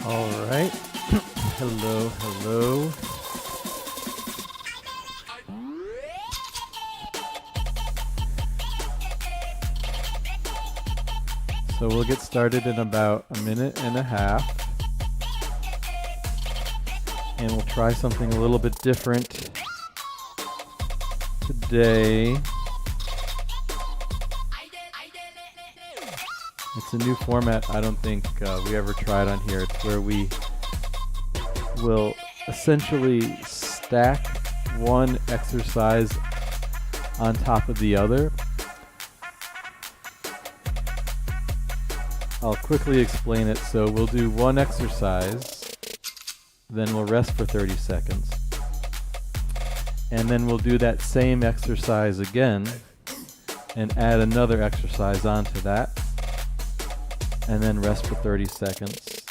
All right. Hello, hello. So we'll get started in about a minute and a half. And we'll try something a little bit different today. It's a new format I don't think we ever tried on here. It's where we will essentially stack one exercise on top of the other. I'll quickly explain it. So we'll do one exercise, then we'll rest for 30 seconds. And then we'll do that same exercise again and add another exercise onto that. And then rest for 30 seconds.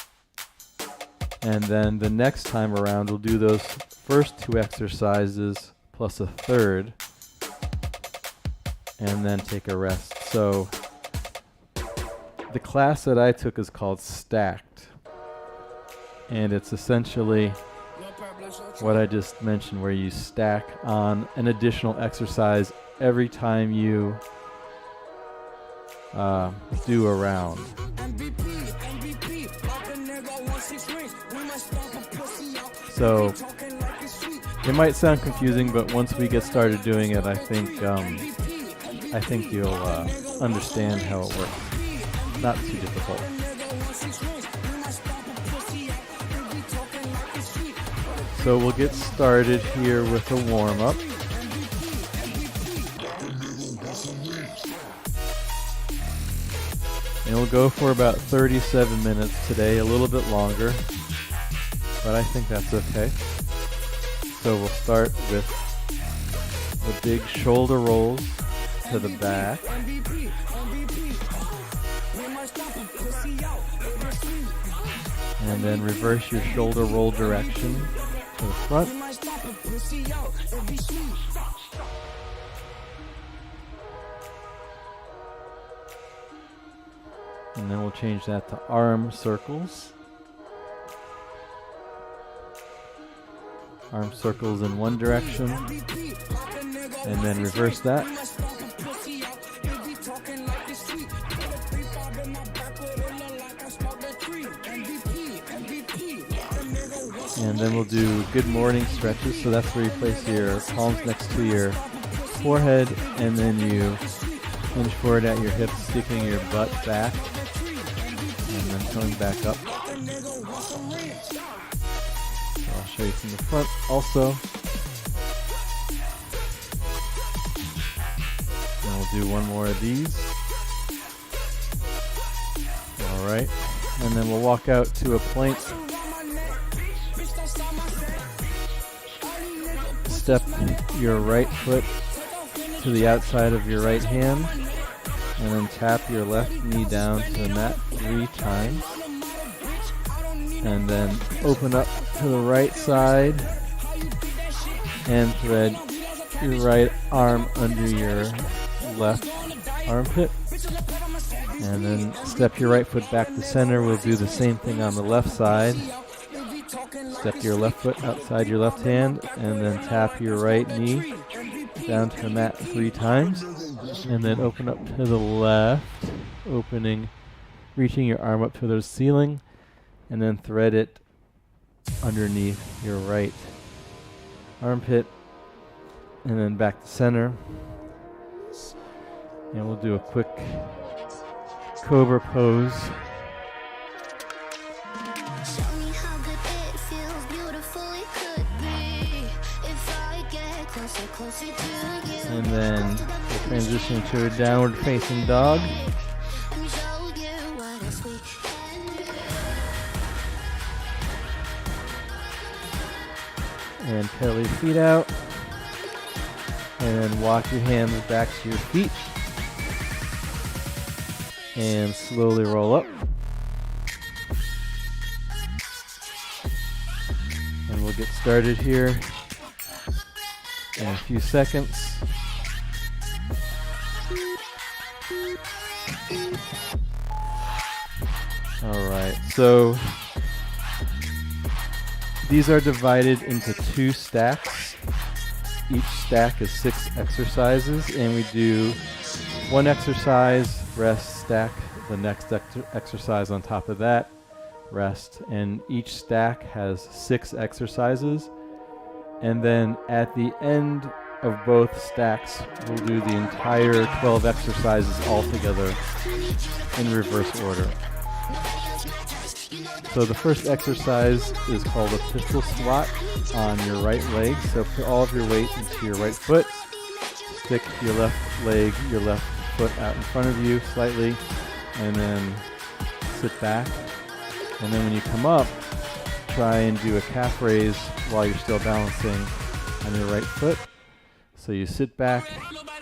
And then the next time around, we'll do those first two exercises plus a third, and then take a rest. So the class that I took is called Stacked. And it's essentially what I just mentioned, where you stack on an additional exercise every time you do a round. So it might sound confusing, but once we get started doing it, I think you'll understand how it works. Not too difficult. So we'll get started here with a warm-up. And we'll go for about 37 minutes today, a little bit longer, but I think that's okay. So we'll start with the big shoulder rolls to the back. And then reverse your shoulder roll direction to the front. And then we'll change that to arm circles. Arm circles in one direction. And then reverse that. And then we'll do good morning stretches. So that's where you place your palms next to your forehead, and then you hinge forward at your hips, sticking your butt back, and then coming back up. So I'll show you from the front also. And we'll do one more of these. Alright. And then we'll walk out to a plank. Step your right foot to the outside of your right hand, and then tap your left knee down to the mat 3 times. And then open up to the right side and thread your right arm under your left armpit. And then step your right foot back to center. We'll do the same thing on the left side. Step your left foot outside your left hand, and then tap your right knee down to the mat 3 times. And then open up to the left, reaching your arm up to the ceiling, and then thread it underneath your right armpit, and then back to center. And we'll do a quick cobra pose. And then we'll transition to a downward facing dog. And pedal your feet out. And then walk your hands back to your feet. And slowly roll up. And we'll get started here in a few seconds. Alright, so These are divided into 2 stacks. Each stack is 6 exercises, and we do 1 exercise, rest, stack the next exercise on top of that, rest, and each stack has 6 exercises. And then at the end of both stacks, we'll do the entire 12 exercises all together in reverse order. So the first exercise is called a pistol squat on your right leg. So put all of your weight into your right foot, stick your left leg, your left foot out in front of you slightly, and then sit back. And then when you come up, try and do a calf raise while you're still balancing on your right foot. So you sit back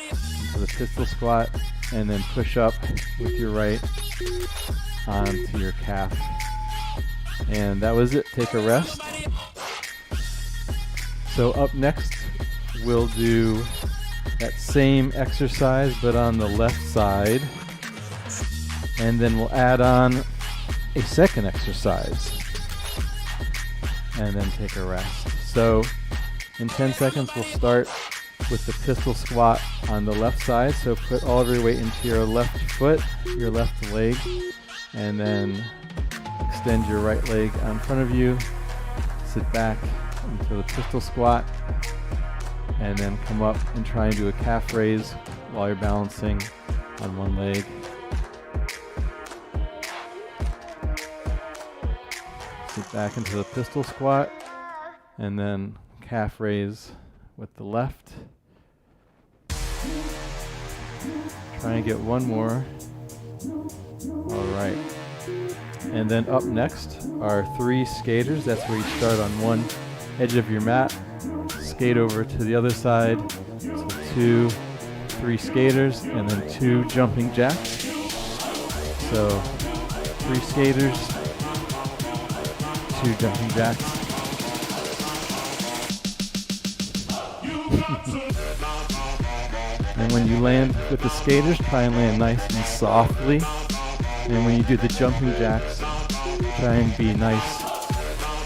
into the pistol squat and then push up with your right onto your calf. And that was it. Take a rest. So up next, we'll do that same exercise but on the left side. And then we'll add on a second exercise. And then take a rest. So in 10 seconds, we'll start with the pistol squat on the left side. So put all of your weight into your left foot, your left leg, and then extend your right leg out in front of you. Sit back into the pistol squat, and then come up and try and do a calf raise while you're balancing on one leg. Sit back into the pistol squat, and then calf raise with the left. Try and get one more. All right. And then up next are 3 skaters. That's where you start on one edge of your mat, skate over to the other side. So 2, 3 skaters, and then 2 jumping jacks. So 3 skaters, 2 jumping jacks. And when you land with the skaters, try and land nice and softly. And when you do the jumping jacks, try and be nice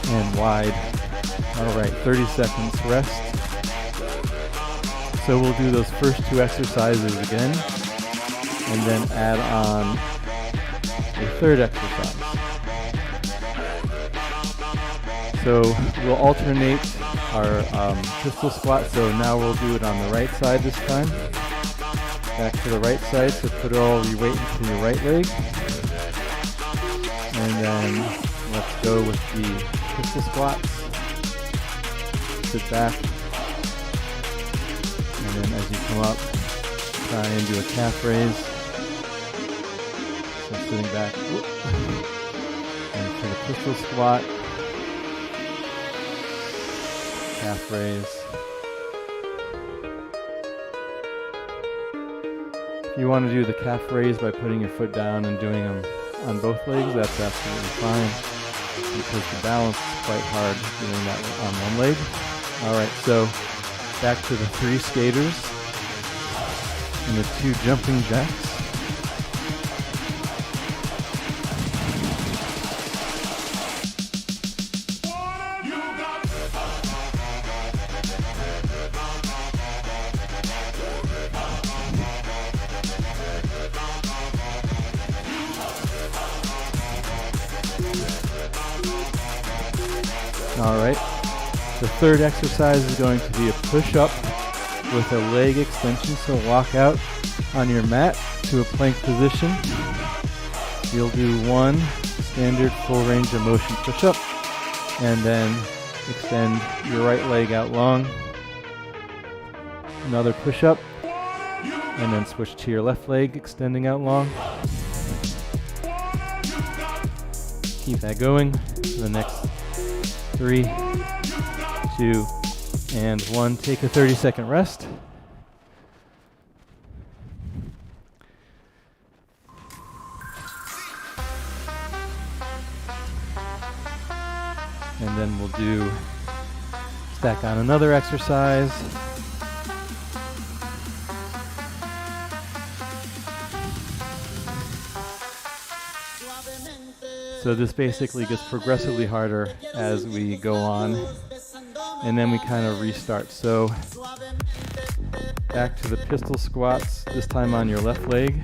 and wide. All right, 30 seconds rest. So we'll do those first 2 exercises again, and then add on a third exercise. So we'll alternate our pistol squat. So now we'll do it on the right side this time. Back to the right side, so put all your weight into your right leg. And then let's go with the pistol squats. Sit back. And then as you come up, try and do a calf raise. So sitting back. Whoop. And for the pistol squat, calf raise. If you want to do the calf raise by putting your foot down and doing them on both legs, that's absolutely fine, because the balance is quite hard doing that on one leg. Alright, so back to the 3 skaters and the 2 jumping jacks. Alright, the third exercise is going to be a push-up with a leg extension. So walk out on your mat to a plank position. You'll do 1 standard full range of motion push-up, and then extend your right leg out long. Another push-up, and then switch to your left leg, extending out long. Keep that going for the next 3, 2, and 1. Take a 30-second rest. And then we'll do stack on another exercise. So this basically gets progressively harder as we go on, and then we kind of restart. So back to the pistol squats, this time on your left leg,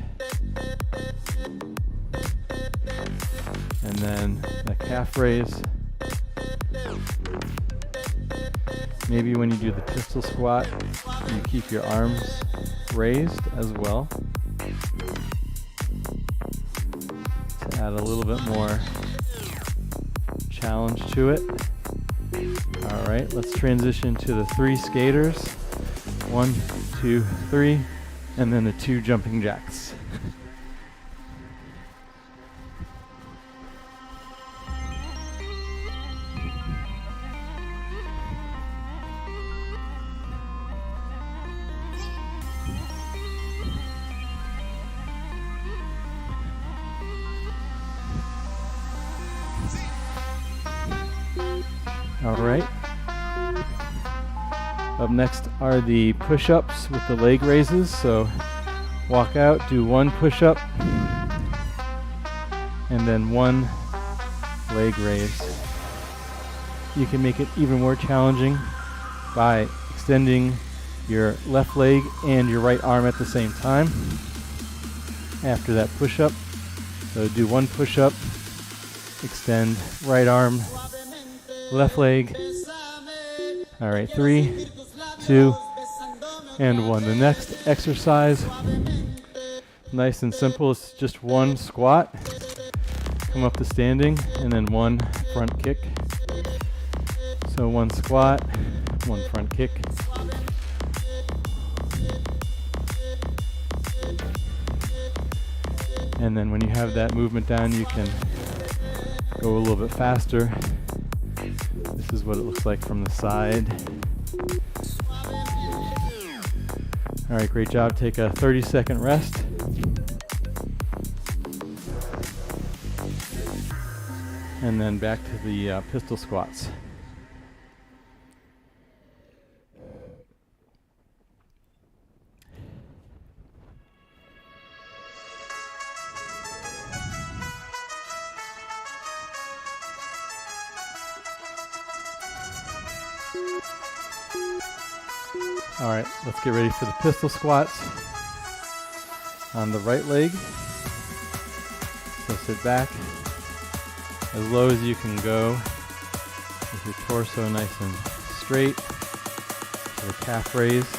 and then a calf raise. Maybe when you do the pistol squat, you keep your arms raised as well to add a little bit more challenge to it. All right, let's transition to the 3 skaters. 1, 2, 3, and then the 2 jumping jacks. All right. Up next are the push-ups with the leg raises. So walk out, do 1 push-up, and then 1 leg raise. You can make it even more challenging by extending your left leg and your right arm at the same time after that push-up. So do 1 push-up, extend right arm, left leg. All right, 3, 2, and 1. The next exercise, nice and simple, it's just 1 squat, come up to standing, and then 1 front kick. So 1 squat, 1 front kick. And then when you have that movement down, you can go a little bit faster. This is what it looks like from the side. All right, great job. Take a 30-second rest. And then back to the pistol squats. All right, let's get ready for the pistol squats on the right leg. So sit back as low as you can go with your torso nice and straight. So the calf raise,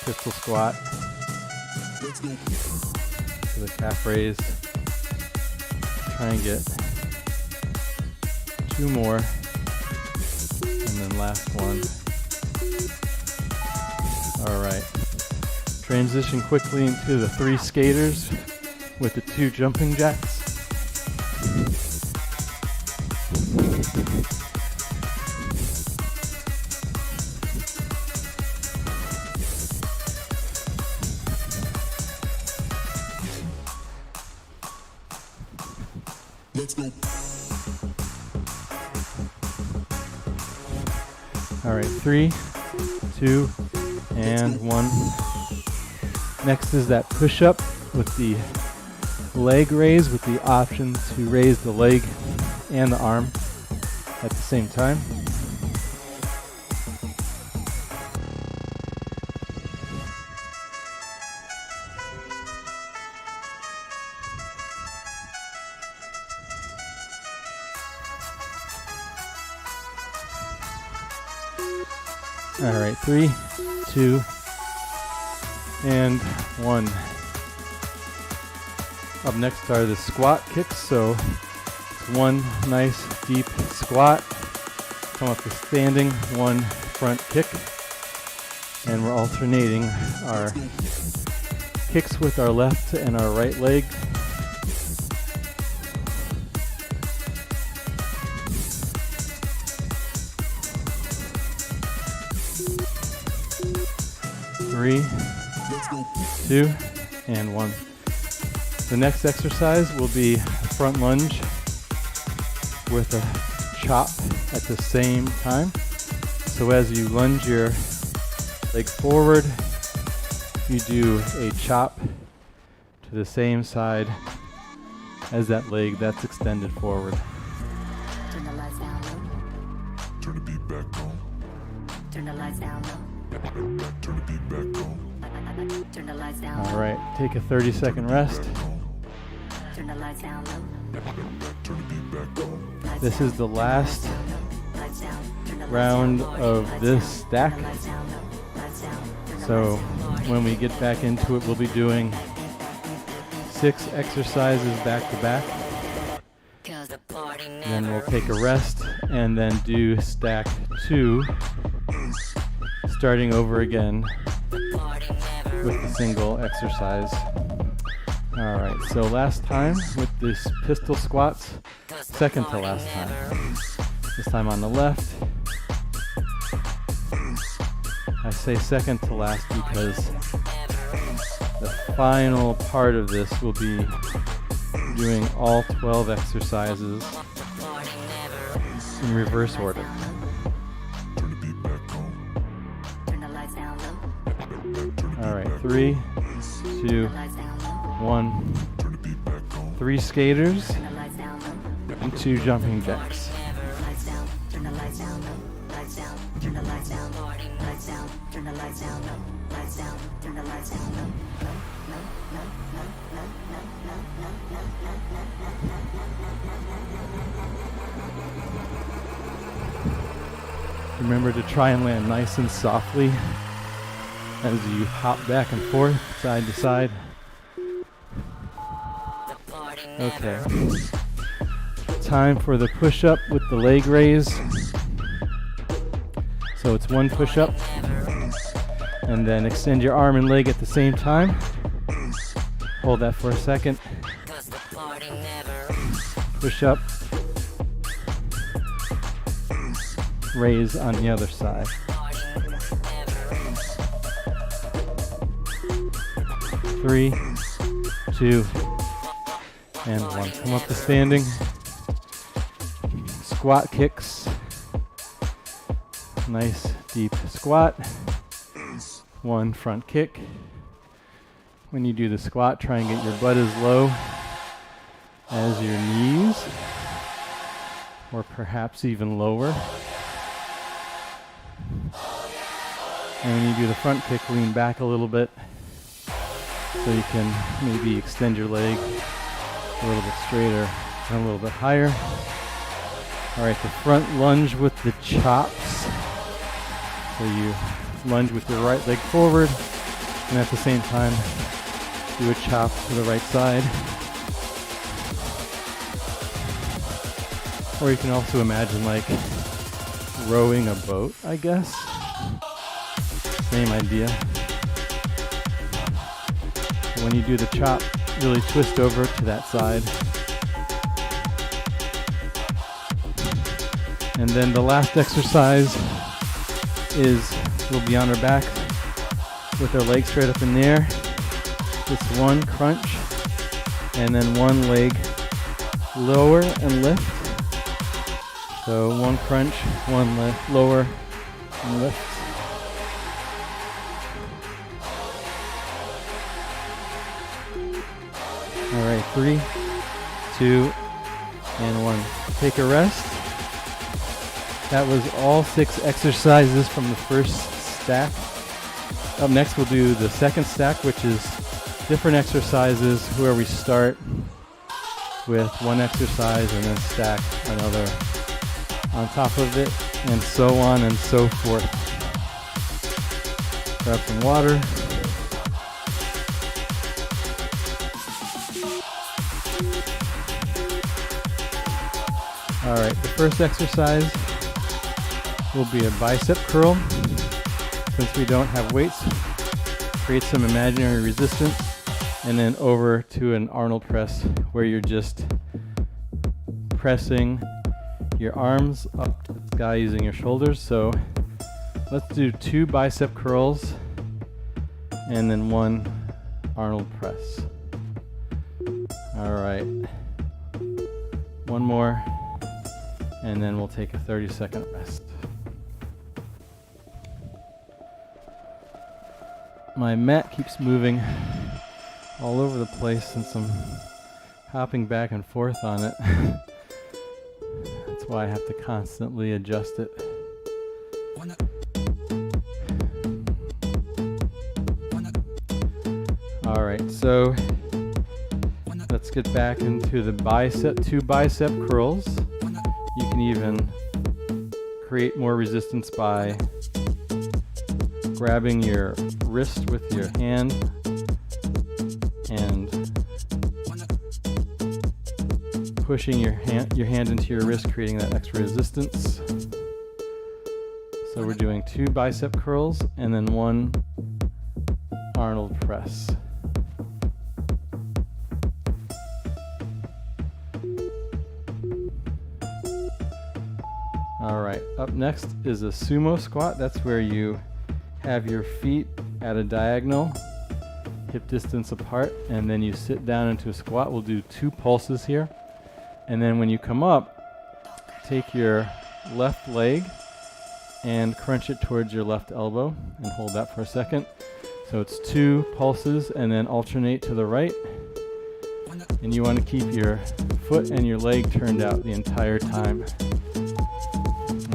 pistol squat, so the calf raise. Try and get 2 more, and then last one. All right. Transition quickly into the 3 skaters with the 2 jumping jacks. Let's go. All right, 3, 2, and 1. Next is that push-up with the leg raise, with the option to raise the leg and the arm at the same time. All right, 3, 2, and 1. Up next are the squat kicks. So it's 1 nice deep squat, come up to standing, 1 front kick, and we're alternating our kicks with our left and our right leg. Three, 2, and 1. The next exercise will be a front lunge with a chop at the same time. So as you lunge your leg forward, you do a chop to the same side as that leg that's extended forward. Turn the lights down low. Turn the beat back on. Turn the lights down low. Turn the beat back on. Turn the lights down low. All right, take a 30-second rest. Turn the lights down low. Turn the beat back on. This is the last Lights down. Turn the round of this stack. lights down low. Lights down. Turn the So when we get back into it, we'll be doing 6 exercises back to back. Cause the party And then we'll take a rest and then do stack 2, starting over again with the single exercise. All right, so last time with this pistol squats, second to last time. This time on the left. I say second to last because the final part of this will be doing all 12 exercises in reverse order. Turn the beat back on. Turn the lights down low. All right, 3, 2, Lights down low. 1. Turn the beat back on. 3 skaters Turn the lights down low. and 2 jumping jacks. Lights down. Turn the lights down low. Lights down. Turn the lights down. Lights down. Turn the lights down low. Lights down. Turn the lights down low. Remember to try and land nice and softly as you hop back and forth, side to side. Okay. Time for the push-up with the leg raise. So it's 1 push-up, and then extend your arm and leg at the same time. Hold that for a second. Push up. Raise on the other side. Three, 2, and 1. Come up to standing. Squat kicks. Nice deep squat. 1 front kick. When you do the squat, try and get your butt as low as your knees, or perhaps even lower. And when you do the front kick, lean back a little bit so you can maybe extend your leg a little bit straighter and a little bit higher. All right, the front lunge with the chops. So you lunge with your right leg forward, and at the same time, do a chop to the right side. Or you can also imagine like rowing a boat, I guess. Same idea. When you do the chop, really twist over to that side. And then the last exercise is we'll be on our back with our legs straight up in the air. It's 1 crunch and then 1 leg lower and lift. So 1 crunch, 1 lift, lower and lift. All right, 3, 2, and 1. Take a rest. That was all 6 exercises from the first stack. Up next, we'll do the second stack, which is different exercises where we start with 1 exercise and then stack another on top of it, and so on and so forth. Grab some water. All right, the first exercise will be a bicep curl. Since we don't have weights, create some imaginary resistance, and then over to an Arnold press where you're just pressing your arms up to the sky using your shoulders. So let's do 2 bicep curls and then 1 Arnold press. All right, 1 more, and then we'll take a 30-second rest. My mat keeps moving all over the place since I'm hopping back and forth on it. That's why I have to constantly adjust it. All right, so let's get back into the two bicep curls. You can even create more resistance by grabbing your wrist with your hand and pushing your hand into your wrist, creating that extra resistance. So we're doing 2 bicep curls and then 1 Arnold press. All right, up next is a sumo squat. That's where you have your feet at a diagonal, hip distance apart, and then you sit down into a squat. We'll do 2 pulses here. And then when you come up, take your left leg and crunch it towards your left elbow and hold that for a second. So it's 2 pulses and then alternate to the right. And you want to keep your foot and your leg turned out the entire time.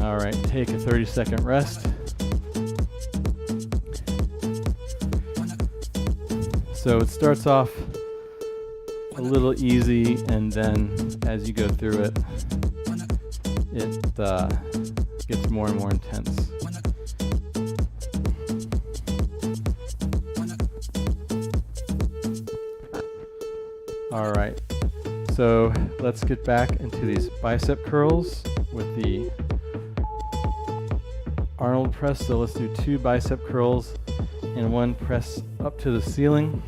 All right, take a 30-second rest. So it starts off a little easy, and then as you go through it, it gets more and more intense. All right, so let's get back into these bicep curls with the Arnold press. So let's do 2 bicep curls and 1 press up to the ceiling.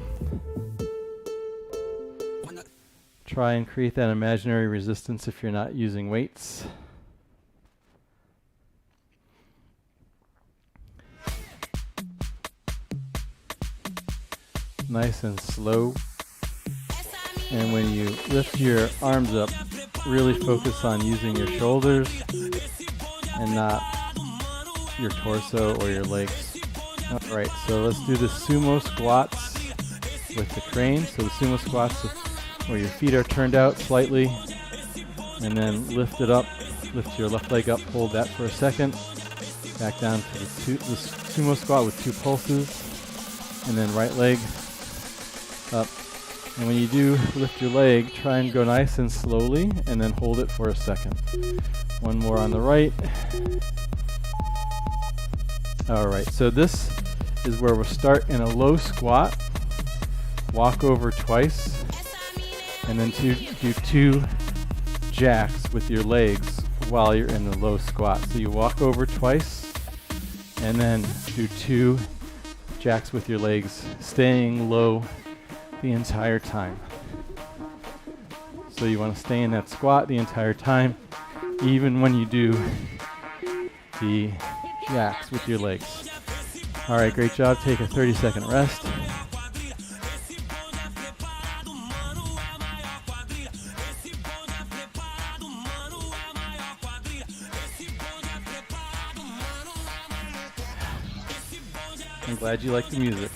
Try and create that imaginary resistance if you're not using weights. Nice and slow. And when you lift your arms up, really focus on using your shoulders and not your torso or your legs. All right, so let's do the sumo squats with the crane. So the sumo squats where your feet are turned out slightly, and then lift it up, lift your left leg up, hold that for a second, back down to the sumo squat with 2 pulses, and then right leg up. And when you do lift your leg, try and go nice and slowly, and then hold it for a second. 1 more on the right. All right, so this is where we'll start in a low squat, walk over twice, and then do 2 jacks with your legs while you're in the low squat. So you walk over twice and then do 2 jacks with your legs, staying low the entire time. So you want to stay in that squat the entire time, even when you do the jacks with your legs. All right, great job. Take a 30-second rest. I'm glad you like the music.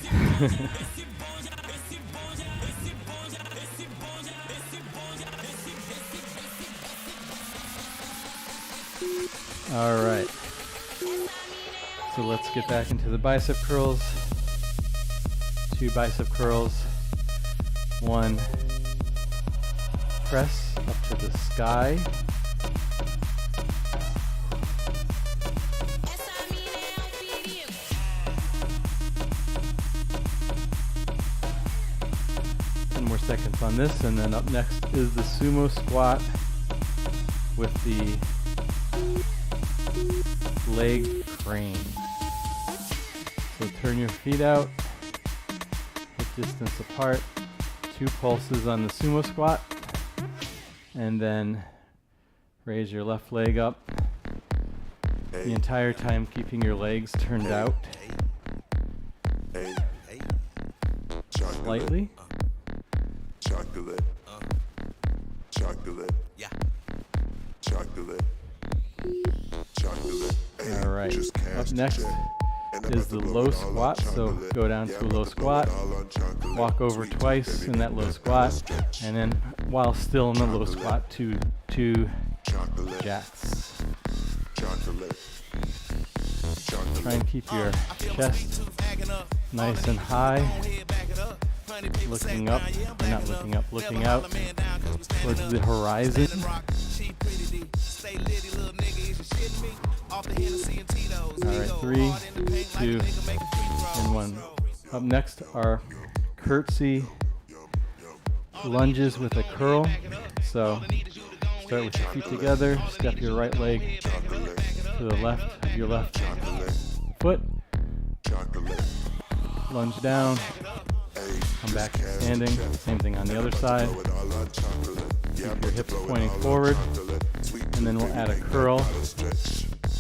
All right. So let's get back into the bicep curls. 2 bicep curls. 1 press up to the sky. More seconds on this, and then up next is the sumo squat with the leg crane. So turn your feet out, hip distance apart, 2 pulses on the sumo squat, and then raise your left leg up the entire time, keeping your legs turned out slightly. Chocolate. Chocolate. Yeah. Chocolate. Chocolate. All right. Up next is the low squat. So go down to a low squat, walk over twice in that low squat, and then while still in the low squat, two jacks. Try and keep your chest nice and high, looking up, or not looking up, looking out towards the horizon. Alright, 3, 2, and 1. Up next are curtsy lunges with a curl. So start with your feet together, step your right leg to the left of your left foot, lunge down, come back standing, same thing on the other side. Keep your hips pointing forward, and then we'll add a curl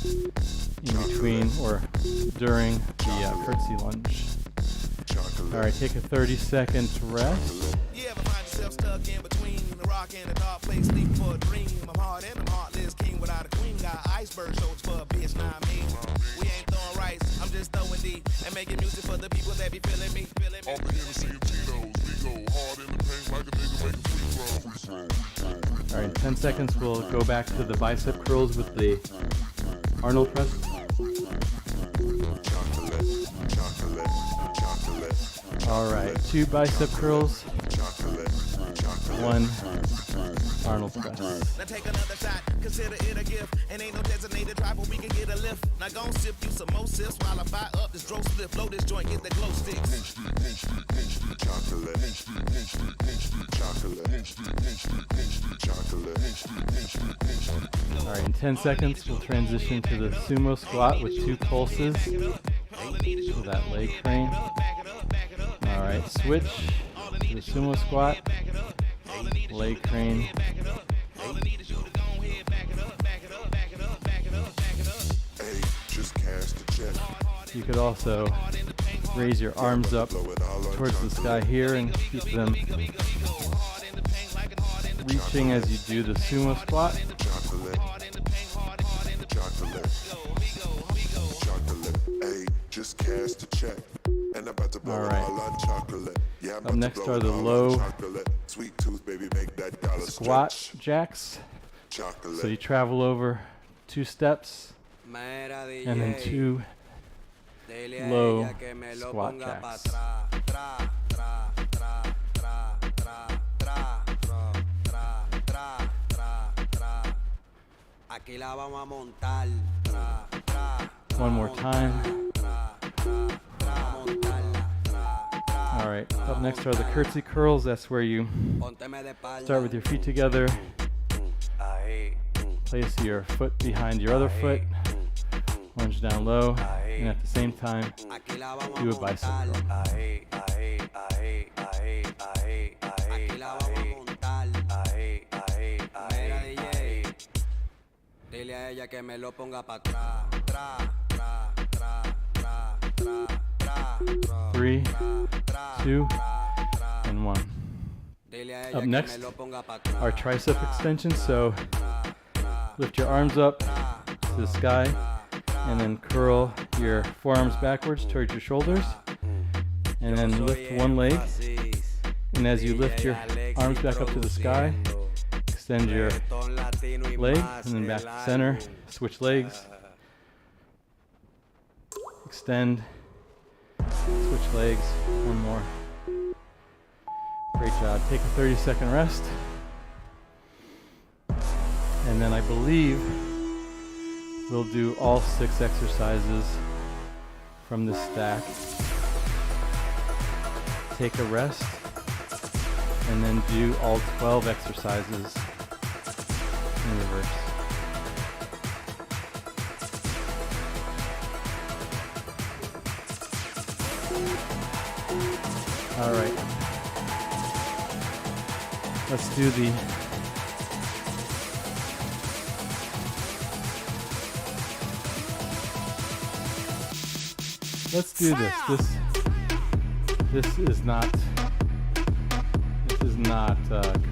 in between or during the curtsy lunge. Alright, take a 30-second rest. Stuck in between the rock and the dark place, sleep for a dream. I'm hard and I'm heartless, king without a queen. Got iceberg shorts for a bitch, nah, me. We ain't throwing rice, I'm just throwing D and making music for the people that be feeling me. Off the Hennessy and Tito's, we go hard in the paint like a nigga make a free throw. Alright, in 10 seconds we'll go back to the bicep curls with the Arnold press. Alright, 2 bicep curls, 1 Arnold press. Now take another shot, consider it a gift. And ain't no designated driver, we can get a lift. Now gon' sip you some more sips while I fire up this dro slip. Blow this joint, get the glow sticks. Alright, in 10 seconds we'll transition to the sumo squat with 2 pulses. So that leg crane. Alright, switch to the sumo squat, leg crane. You could also raise your arms up towards the sky here and keep them reaching as you do the sumo squat. Alright. Up next are the low squat jacks. So you travel over 2 steps and then 2 low squat jacks. One more time. Alright, up next are the curtsy curls. That's where you start with your feet together, place your foot behind your other foot, lunge down low, and at the same time do a bicep curl. Dile a ella que me lo ponga pa' atrás, tra, tra, tra, tra, tra, tra. 3, 2, and 1. Up next are tricep extensions. So lift your arms up to the sky and then curl your forearms backwards towards your shoulders, and then lift one leg, and as you lift your arms back up to the sky, extend your leg and then back to center, switch legs, extend, switch legs, one more. Great job. Take a 30-second rest. And then I believe we'll do all 6 exercises from this stack. Take a rest, and then do all 12 exercises in reverse. All right. Let's do the This is not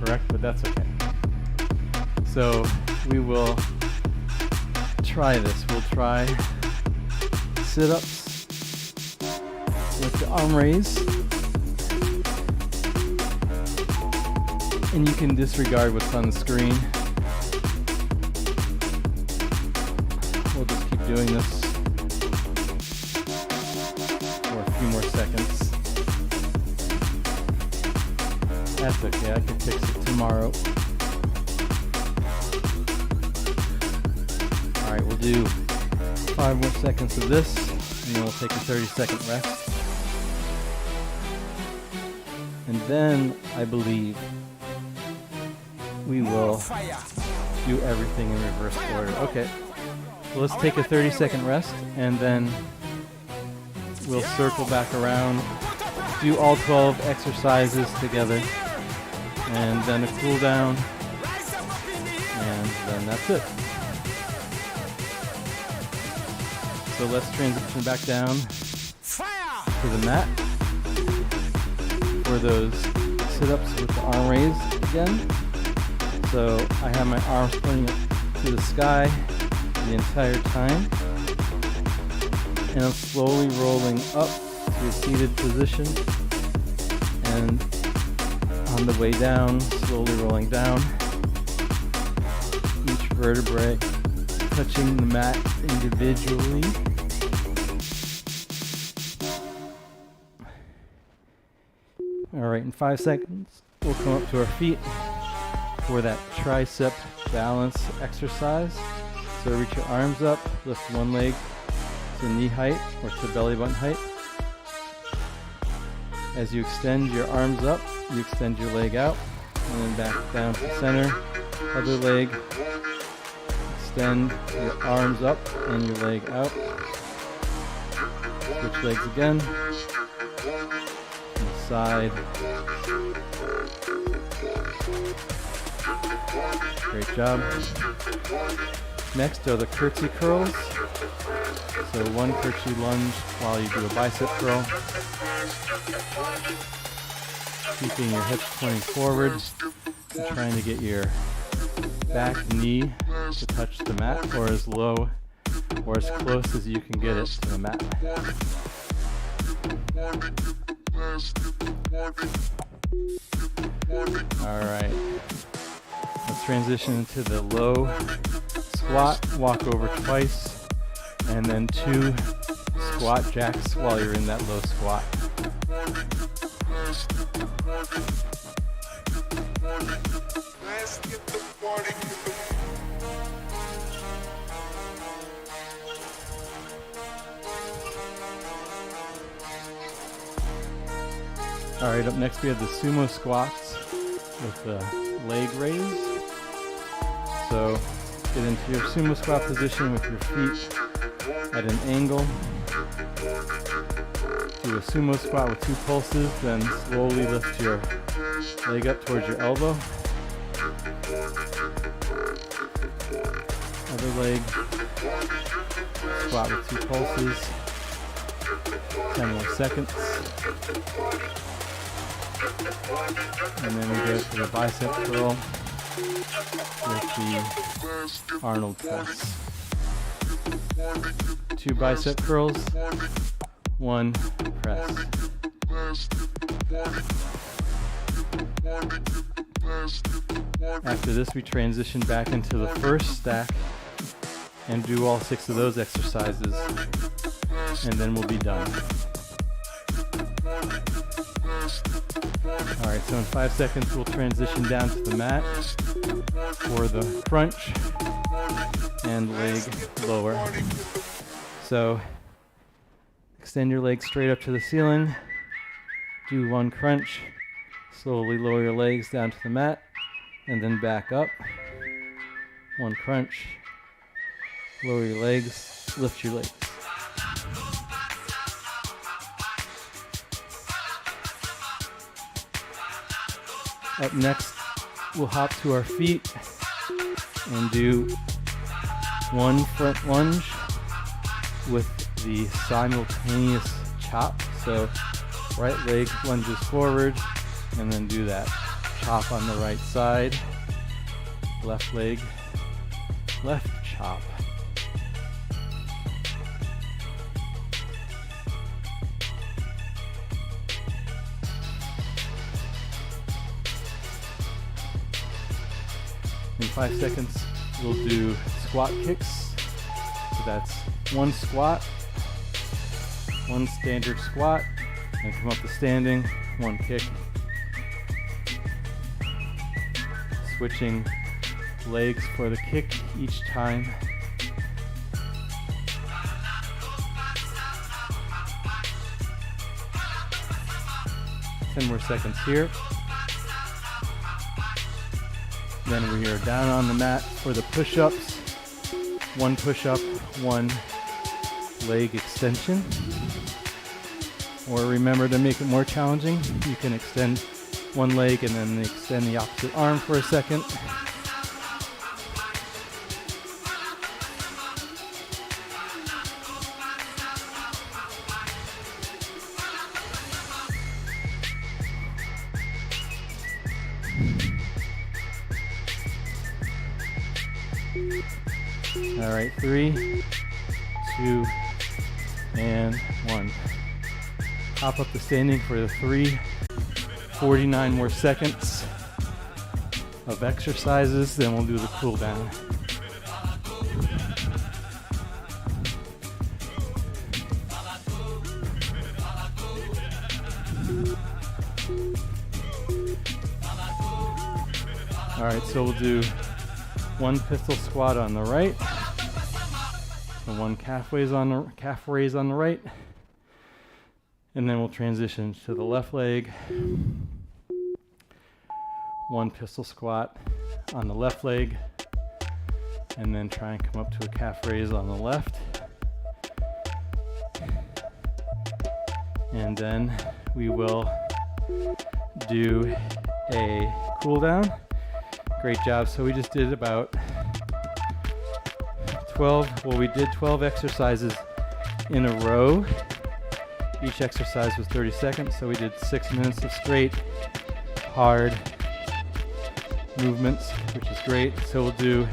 correct, but that's okay. So we will try this. We'll try sit-ups with the arm raise. And you can disregard what's on the screen. We'll just keep doing this for a few more seconds. That's okay, I can fix it tomorrow. Alright, we'll do 5 more seconds of this, and then we'll take a 30-second rest. And then, I believe, we will do everything in reverse order. Okay, so let's take a 30-second rest, and then we'll circle back around, do all 12 exercises together, and then a cool down, and then that's it. So let's transition back down to the mat for those sit-ups with the arm raised again. So I have my arms pointing up to the sky the entire time, and I'm slowly rolling up to a seated position, and on the way down, slowly rolling down, each vertebrae touching the mat individually. Alright, in 5 seconds, we'll come up to our feet for that tricep balance exercise. So reach your arms up, lift one leg to knee height or to belly button height. As you extend your arms up, you extend your leg out, and then back down to center. Other leg, extend your arms up and your leg out. Switch legs again. Side. Great job. Next are the curtsy curls. So one curtsy lunge while you do a bicep curl. Keeping your hips pointing forward. And trying to get your back knee to touch the mat, or as low or as close as you can get it to the mat. Alright, let's transition into the low squat, walk over twice, and then 2 squat jacks while you're in that low squat. Alright, up next we have the sumo squats with the leg raise. So get into your sumo squat position with your feet at an angle. Do a sumo squat with 2 pulses, then slowly lift your leg up towards your elbow. Other leg, squat with 2 pulses, 10 more seconds. And then we go to the bicep curl with the Arnold press. 2 bicep curls, 1 press. After this, we transition back into the first stack and do all 6 of those exercises, and then we'll be done. Alright, so in 5 seconds we'll transition down to the mat for the crunch and leg lower. So extend your legs straight up to the ceiling, do 1 crunch, slowly lower your legs down to the mat, and then back up. 1 crunch, lower your legs, lift your legs. Up next, we'll hop to our feet and do 1 front lunge with the simultaneous chop. So right leg lunges forward, and then do that chop on the right side. Left leg, left chop. . In 5 seconds, we'll do squat kicks. So that's one squat, one standard squat, and come up to standing, one kick. Switching legs for the kick each time. Ten more seconds here. Then we are down on the mat for the push-ups. One push-up, one leg extension. Or remember, to make it more challenging, you can extend one leg and then extend the opposite arm for a second. All right, 3, 2, and 1. Hop up to standing for the 49 more seconds of exercises, then we'll do the cool down. All right, so we'll do one pistol squat on the right, and one calf raise on the right, and then we'll transition to the left leg. One pistol squat on the left leg, and then try and come up to a calf raise on the left. And then we will do a cool down. Great job. So we just did about 12 exercises in a row. Each exercise was 30 seconds, so we did 6 minutes of straight, hard movements, which is great. So we'll do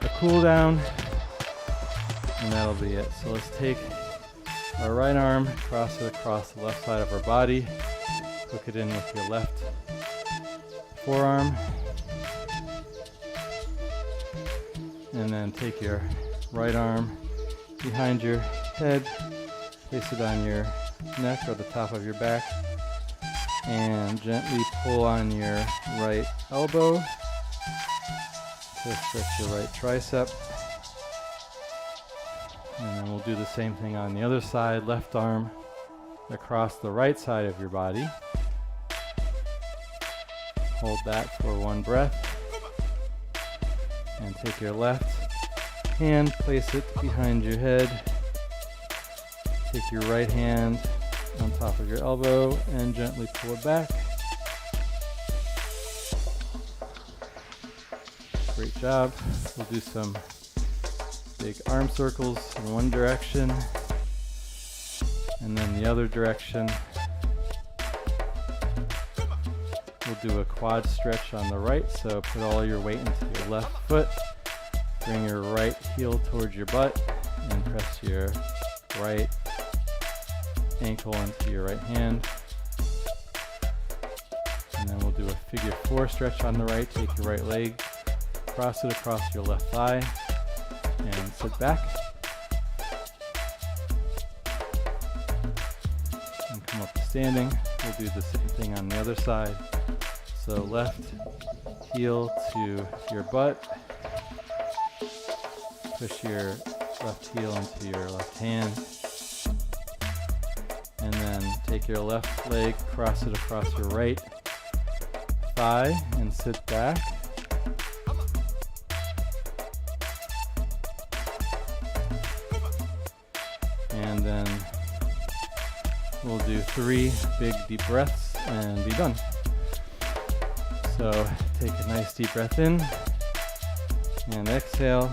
a cool down, and that'll be it. So let's take our right arm, cross it across the left side of our body, hook it in with your left forearm, and then take your right arm behind your head, place it on your neck or the top of your back, and gently pull on your right elbow to stretch your right tricep. And then we'll do the same thing on the other side, left arm across the right side of your body. Hold that for one breath. And take your left hand, place it behind your head. Take your right hand on top of your elbow and gently pull it back. Great job. We'll do some big arm circles in one direction and then the other direction. We'll do a quad stretch on the right, so put all your weight into your left foot. Bring your right heel towards your butt and press your right ankle into your right hand. And then we'll do a figure 4 stretch on the right. Take your right leg, cross it across your left thigh, and sit back. And come up to standing. We'll do the same thing on the other side. So left heel to your butt. Push your left heel into your left hand. And then take your left leg, cross it across your right thigh, and sit back. And then we'll do 3 big deep breaths and be done. So take a nice deep breath in and exhale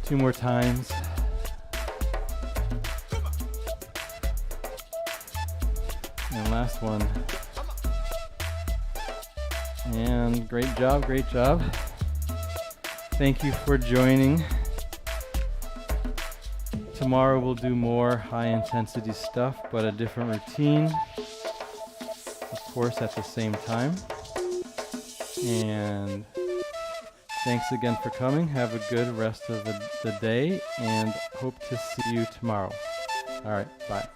2 more times. And last one. And great job, great job. Thank you for joining. Tomorrow we'll do more high intensity stuff, but a different routine. Of course, at the same time. And thanks again for coming. Have a good rest of the day, and hope to see you tomorrow. All right, bye.